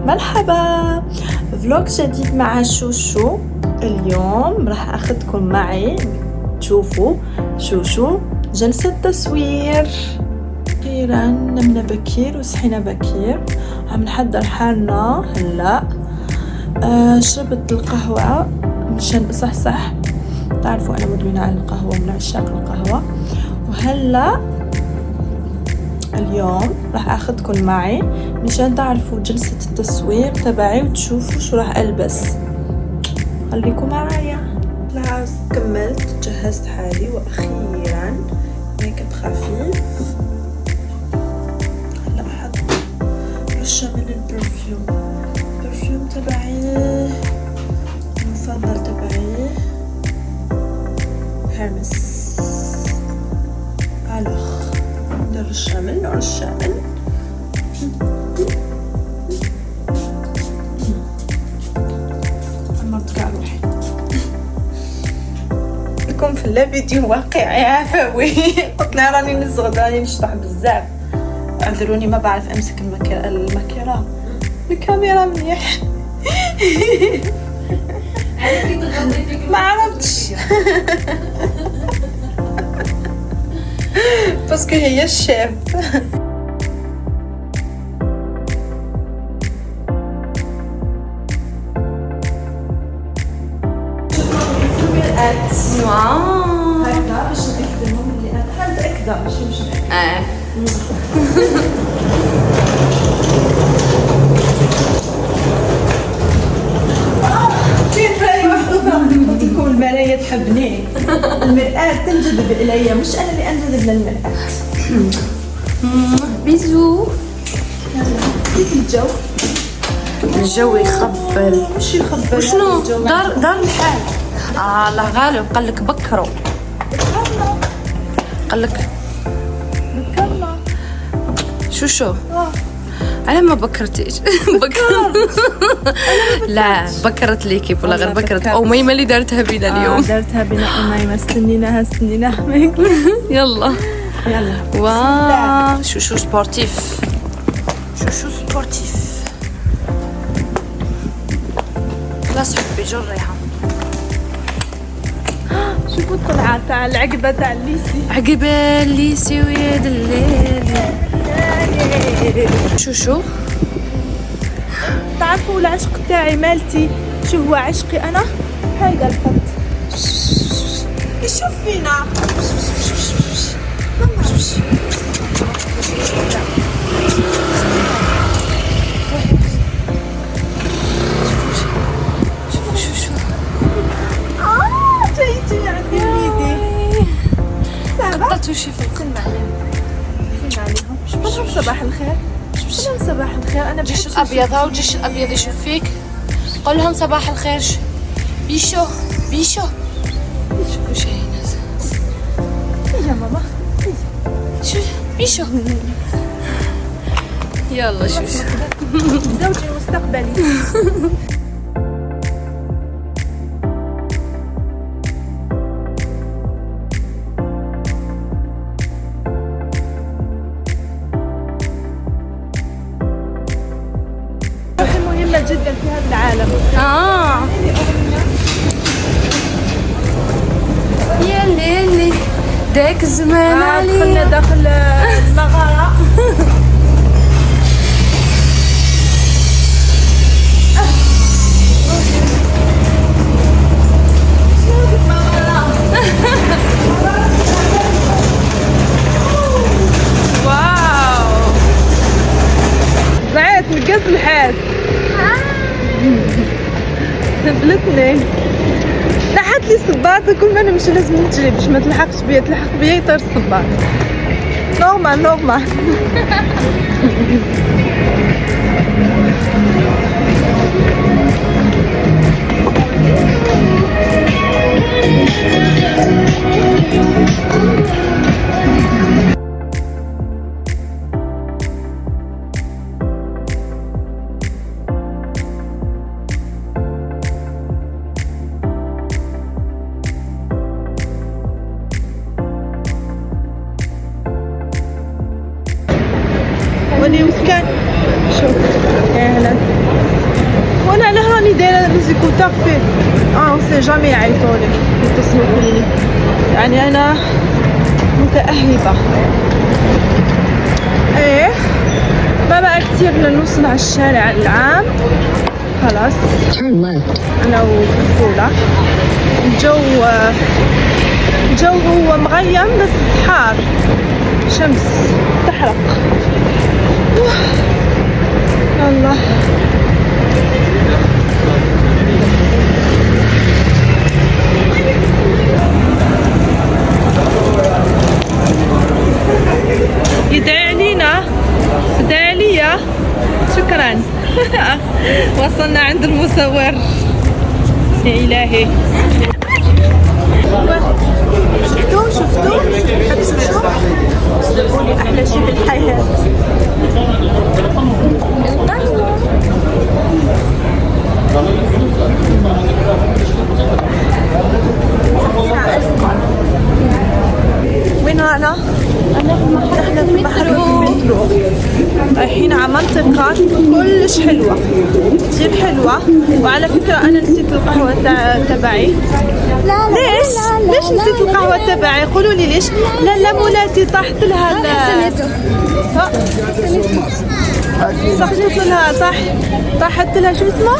مرحبا، فلوج جديد مع شوشو. اليوم راح اخذكم معي تشوفوا شوشو جلسة تصوير. اخيرا نمنا بكير وصحينا بكير، عم نحضر حالنا هلا. شربت القهوة مشان اصحصح، تعرفوا انا مدمنة على القهوة، من عشاق القهوة. وهلا اليوم راح اخذكم معي مشان تعرفوا جلسة التصوير تبعي وتشوفوا شو راح البس. خليكم معايا. خلاص كملت، جهزت حالي واخيرا ميك اب خفيف. هلا احط رشة من البرفيوم تبعي المفضل تبعي، هيرمس. الوغ ندير الشامل، نوع الشامل. عمرت كاع روحي لكم في الفيديو واقعي عفوي. قلت لها راني نزغد، راني نشطح بزاف، اعذروني ما بعرف امسك الكاميرا مليح. ما عرفتش باسكو هي الشيف. واو هكذا باش نخدمهم اللي هذا هكذا ماشي مش كيف راهي محطوطة. قلت لكم المراية تحبني، المرآة تنجذب إلي، مش أنا اللي أنجذب للمرآة. بيزو. كيف الجو يخبل. مش يخبل. وشنو دار الحال. الله غالب قال لك بكروا، قال لك بكرنا. شو انا ما بكرتيش. لا بكرت ليكي ولا غير بكرت او ميمه اللي دارتها بينا اليوم. دارتها بنا ميمه، استنيناها. يلا يلا. واو شو سبورتيف. خلاص حبي جريها. شوفوا الطلعة تاع العقبة تاع الليسي. عقبة الليسي ويا الليل. شو تعرفوا العشق تاعي مالتي شو هو عشقي انا؟ هيدا الخط. شوف فينا. جيتي عندي بيدي. قطعت وشي في سلم عليهم. قولهم صباح الخير. قولهم صباح الخير. انا جيش الابيض، هاو جيش الابيض يشوف فيك. قول لهم صباح الخير. بيشو شوفوا شي ناس. يا ماما شو بيشو. يلا شوف زوجي المستقبلي. مهمة جدا في هذا العالم. يلي داك الزمان علينا. دخلنا داخل المغارة. واو زعيت نقص الحاد. هبلتني. لحت لي الصباط، كل ما نمشي لازم نجري باش ما تلحقش بيا، تلحق بيا يطير الصباط. نورمال. ولي وسكان. شوف يا هلا دايره لي زيكوتور فيه اون سي جامي يعيطولي يتصلوا فيني، يعني انا متأهبة. ايه ما بقى كتير لنوصل على الشارع العام، خلاص انا وفلفولة. الجو هو مغيم بس حار، شمس تحرق. يلا يدعي علينا، ادعي عليا. شكرا. وصلنا عند المصور. يا إلهي شفتوا قولي أحلى شيء في الحياة وين أنا؟ احنا في محروم المترو، رايحين على منطقة كلش حلوة، كتير حلوة. وعلى فكرة أنا نسيت القهوة تبعي. ليش نسيت القهوة تبعي؟ قولوا لي ليش. لا مولاتي طاحت لها سقطت لها طاحت لها شو اسمه؟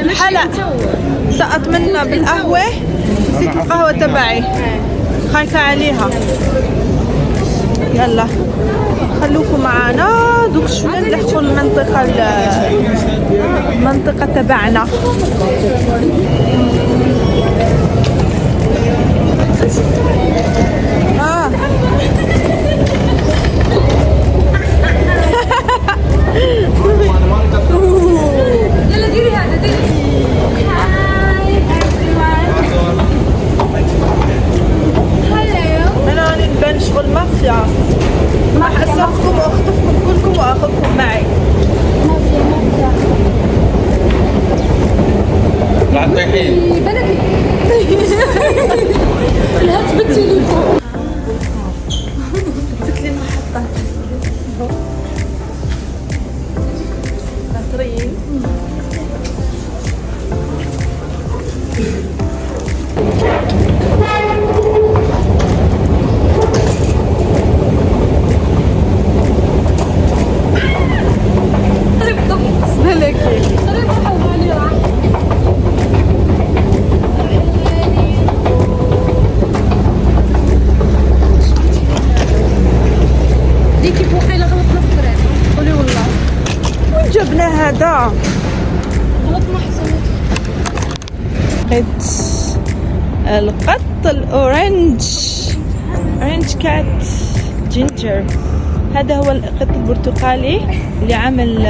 الحلق سقط منا بالقهوة، نسيت القهوة تبعي، خايفة عليها. يلا خلوكم معنا دوك شوية نلحقوا المنطقة تبعنا. يلا ديري هذا ديري. أنا نبان شغل مافيا، راح أسرقكم وأخطفكم كلكم وأخذكم معي. راح تطيحين. بلدي. لا تبتلي فوق. فتلي المحطة ناطرين. ديكي بوحيلة غلطنا في الطريق. قولي والله وين جبنا هذا؟ غلطنا حسنت. القط الأورنج، أورنج كات جينجر. هذا هو القط البرتقالي اللي عامل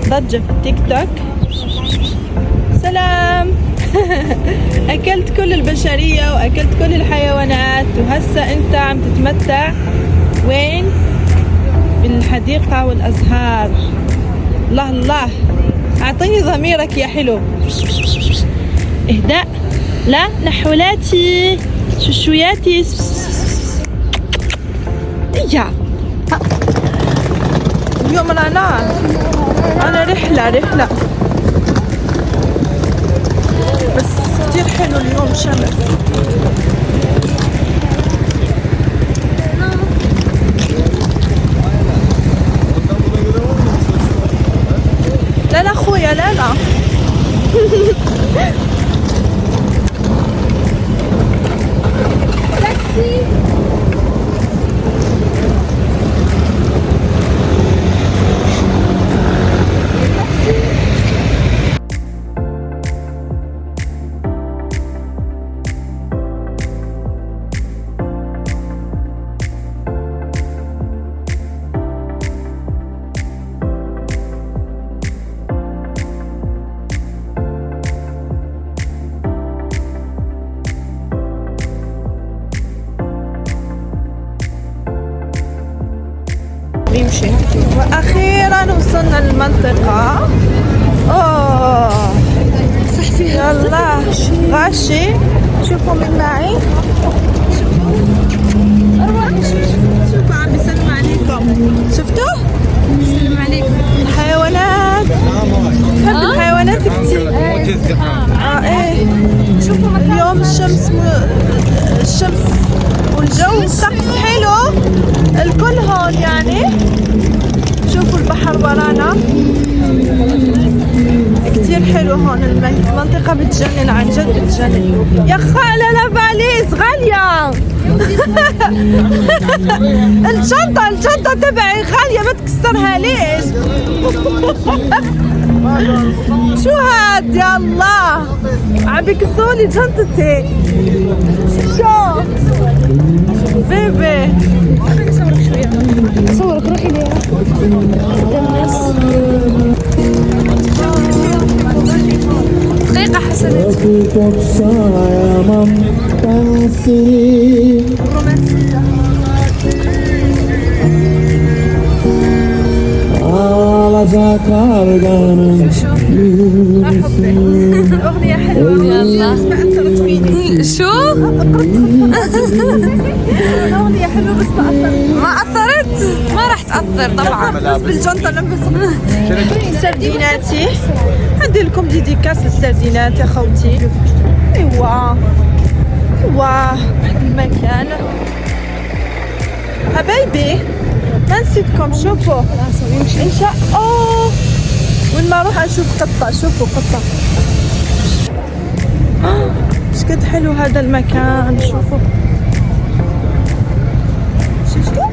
ضجة في التيك توك. سلام. أكلت كل البشرية وأكلت كل الحيوانات، وهسا أنت عم تتمتع وين؟ بالحديقة والأزهار. الله الله، أعطيني ضميرك يا حلو. إهداء، لا نحولاتي شوشوياتي. إيا اليوم أنا رحلة بس كتير حلو اليوم، شمس. لا خويا لا تاكسي. نمشي. واخيرا وصلنا للمنطقة. اوه يلا غاشي، شوفوا من معي، شوفوا عم بيسلم عليكم. شفتوا؟ السلام عليكم. الحيوانات، بحب الحيوانات كتير. حقيقة بتجنن، عن جد بتجنن. يا خالة لا فاليز غالية. الجنطة تبعي غالية، ما تكسرها ليش؟ شو هاد يا الله، عم بيكسرولي جنطتي. شو بيبي صورك روحي ليها قدام الناس. دقيقة حسنت. رومانسية. أغنية حلوة. يلا. بس ما أثرت فيني. شو؟ أغنية حلوة بس ما أثرت. ما أثرت؟ ما راح تأثر طبعا. بس بالجنطة لما سرديناتي. عندي لكم ديديكاس للسردينات يا خوتي. ايوا المكان حبايبي، ما نسيتكم. شوفوا ان شاء الله وين ما اروح اشوف قطة. شوفوا قطة. ايش قد حلو هذا المكان. شوفوا شفتوا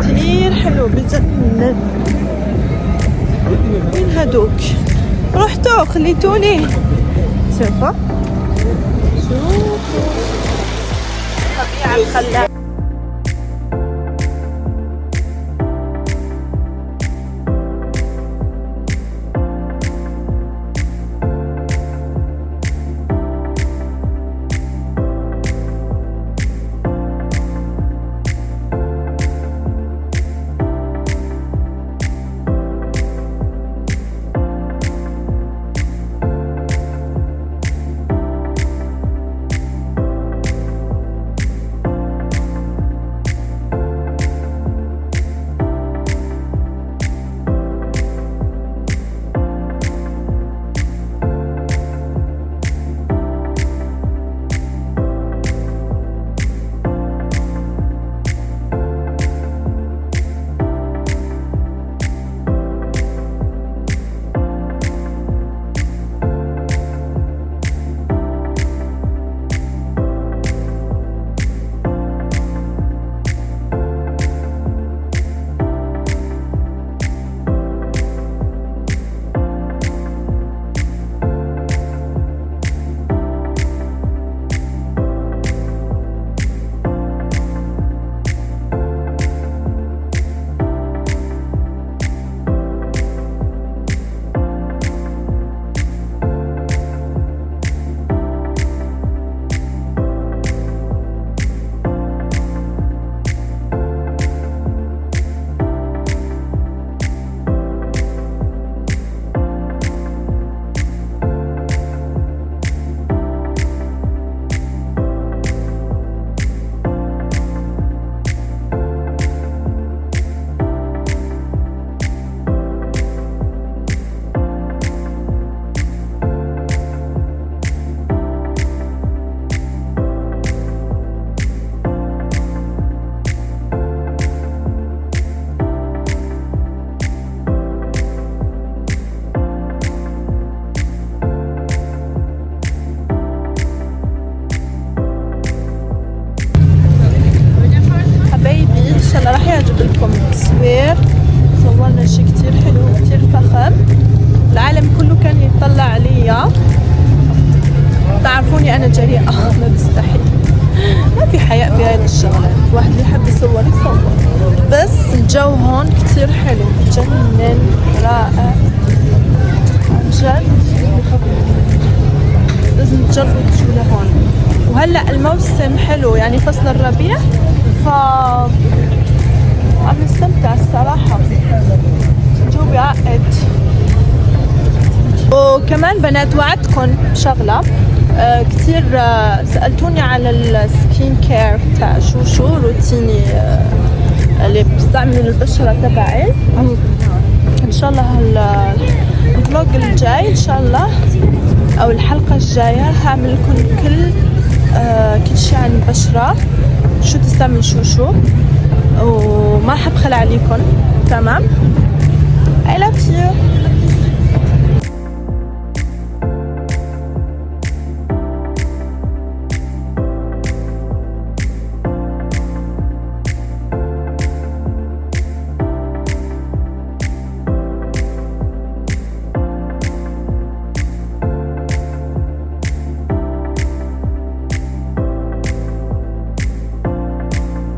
كثير حلو بجنن. مين هدوك؟ رحتوا خليتوني. شوفوا الطبيعة الخلابة. تصوير. صورنا شي كتير حلو كتير فخم. العالم كله كان يطلع عليا. تعرفوني أنا جريئة ما بستحي، ما في حياء في هاي الشغلات. واحد اللي يحب يصور يصور، بس الجو هون كتير حلو بجنن رائع عن جد. لازم تجربوا تجوا لهون. وهلا الموسم حلو يعني فصل الربيع، ف عم نستمتع الصراحة. الجو بيعقد. وكمان بنات وعدتكم شغلة كتير سألتوني على السكين كير تاع شو روتيني اللي بستعمل البشرة تبعي. ان شاء الله الفلوج الجاي ان شاء الله او الحلقة الجاية هعمل لكم كل شيء عن البشرة، شو تسلم شوشو، وما حبخل عليكم. تمام. I love you.